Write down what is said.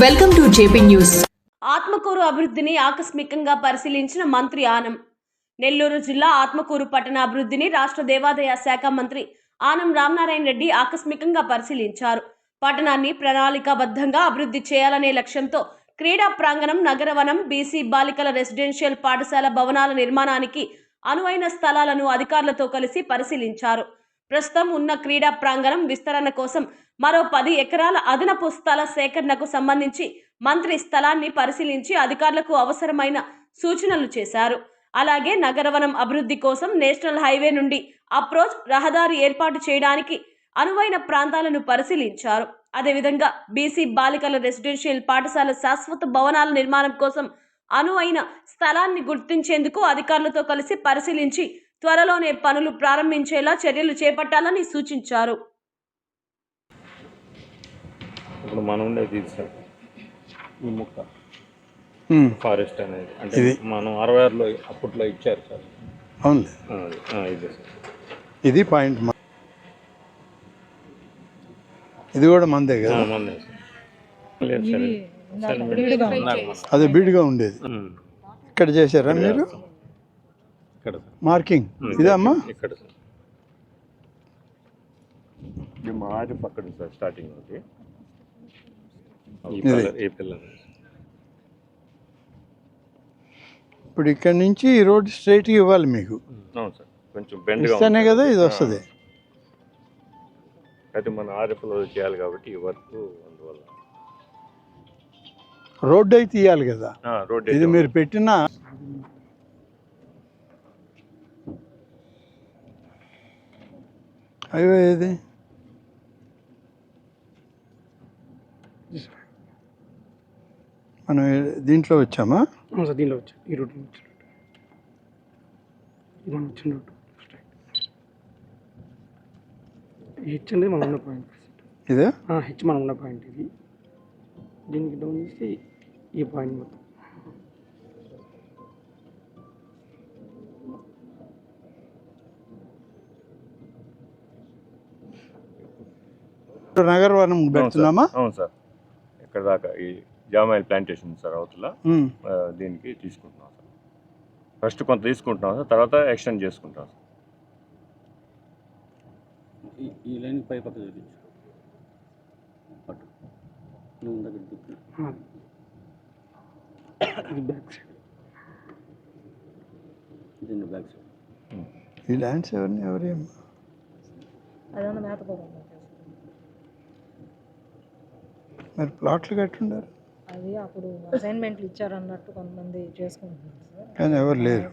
Welcome to JP news. Atmakur అభివృద్ధిని ఆకస్మికంగా పరిశీలించిన మంత్రి ఆనం. నెల్లూరు జిల్లా ఆత్మకూరు పట్టణ అభివృద్ధిని రాష్ట్ర దేవాదాయ శాఖ మంత్రి ఆనం రామనారాయణ రెడ్డి ఆకస్మికంగా పరిశీలించారు. పట్టణాన్ని ప్రణాళికాబద్ధంగా అభివృద్ధి చేయాలనే లక్ష్యంతో క్రీడా ప్రాంగణం, నగరవనం, బీసీ బాలికల రెసిడెన్షియల్ పాఠశాల భవనాల నిర్మాణానికి అనువైన స్థలాలను అధికారులతో కలిసి పరిశీలించారు. ప్రస్తుతం ఉన్న క్రీడా ప్రాంగణం విస్తరణ కోసం మరో 10 ఎకరాల అదనపు స్థల సేకరణకు సంబంధించి మంత్రి స్థలాన్ని పరిశీలించి అధికారులకు అవసరమైన సూచనలు చేశారు. అలాగే నగరవనం అభివృద్ధి కోసం నేషనల్ హైవే నుండి అప్రోచ్ రహదారి ఏర్పాటు చేయడానికి అనువైన ప్రాంతాలను పరిశీలించారు. అదేవిధంగా బీసీ బాలికల రెసిడెన్షియల్ పాఠశాల శాశ్వత భవనాల నిర్మాణం కోసం అనువైన స్థలాన్ని గుర్తించేందుకు అధికారులతో కలిసి పరిశీలించి త్వరలోనే పనులు ప్రారంభించేలా చర్యలు చేపట్టాలని సూచించారు. ఇప్పుడు మనం ఉండేది సార్ ఈ ముక్క ఫారెస్ట్ అనేది అంటే మనం 66లో అప్పట్లో ఇచ్చారు సార్. అవును, ఇదే సార్. ఇది పాయింట్. ఇది కూడా మందే కదా? మందే సార్. లేదు సార్, అదే బీడ్గా ఉండేది. ఇక్కడ చేశారా మీరు ఇక్కడ మార్కింగ్? ఇదమ్మా ఇక్కడ సార్. ఇది మా ఆరి పక్కన సార్ స్టార్టింగ్ ఉంది. ఈ పిల్లలు ఇప్పుడు ఇక్కడ నుంచి ఈ రోడ్ స్ట్రైట్ ఇవ్వాలి మీకు. అవును సార్, కొంచెం బెండ్ ఇస్తేనే కదా ఇది వస్తుంది. అయితే మన ఆర్ఎఫ్లో చేయాలి కాబట్టి ఈ వర్క్ అందువల్ల రోడ్డు అయితే ఇవ్వాలి కదా. రోడ్ ఇది మీరు పెట్టిన హైవే ఇది. మనం దీంట్లో వచ్చామా? సార్ దీనిలో వచ్చాం. ఈ రూట్ ఇది మనం వచ్చిన రూట్ హెచ్ అనేది మనం ఉన్న పాయింట్. ఇదే హెచ్ మనం ఉన్న పాయింట్. ఇది దీనికి డౌన్ చేసి ఈ పాయింట్ మొత్తం నగరవనం పెడుతున్నామా? అవును సార్. ఇక్కడ దాకా ఈ జామాయిల్ ప్లాంటేషన్ సార్ అవతల దీనికి తీసుకుంటున్నాం సార్. ఫస్ట్ కొంత తీసుకుంటున్నాం సార్, తర్వాత ఎక్స్టెండ్ చేసుకుంటాం సార్. ఈ లైన్ పై పక్క చూపించు. ఇది బ్యాక్ సైడ్. ఇది బ్యాక్ సైడ్. ఈ ల్యాండ్స్ ఎవరి మరి ప్లాట్లు కట్టుండారు? అది అప్పుడు అసైన్మెంట్లు ఇచ్చారన్నట్టు కొంతమంది చేసుకుంటున్నారు సార్, కానీ ఎవరు లేరు.